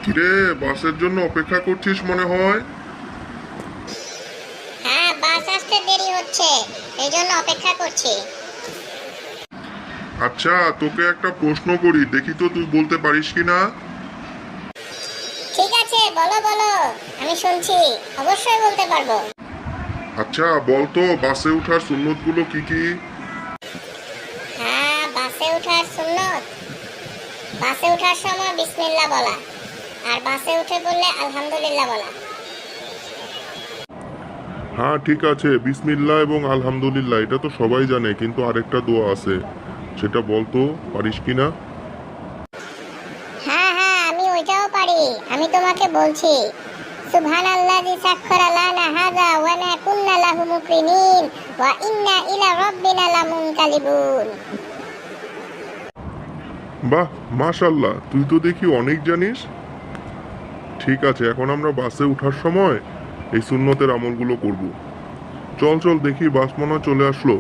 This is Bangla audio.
কিরে, বাসের জন্য অপেক্ষা করছিস মনে হয়। হ্যাঁ, বাস আসতে দেরি হচ্ছে, এই জন্য অপেক্ষা করছি। আচ্ছা, তোকে একটা প্রশ্ন করি, দেখি তো তুই বলতে পারিস কিনা। ঠিক আছে, বলো বলো, আমি শুনছি, অবশ্যই বলতে পারবো। আচ্ছা বলতো, বাসে ওঠার সুন্নতগুলো কি কি? হ্যাঁ, বাসে ওঠার সুন্নত, বাসে ওঠার সময় বিসমিল্লাহ বলা, আর বাসে উঠে পড়লে আলহামদুলিল্লাহ বলা। হ্যাঁ ঠিক আছে, বিসমিল্লাহ এবং আলহামদুলিল্লাহ এটা তো সবাই জানে, কিন্তু আরেকটা দোয়া আছে, সেটা বলতো পারিস কিনা। হ্যাঁ হ্যাঁ, আমি ওইটাও পারি, আমি তোমাকে বলছি। সুবহানাল্লাযী সাখখারা লানা হাযা ওয়া মা কুন্না লাহু মুকরিনিন ওয়া ইন্না ইলা রাব্বিনা লামুনকালিবুন। বাহ, মাশাল্লাহ, তুই তো দেখি অনেক জানিস। ঠিক আছে, এখন আমরা বাসে ওঠার সময় এই সুন্নতের আমলগুলো করব। চল চল দেখি, বাস মনে হয় চলে আসলো।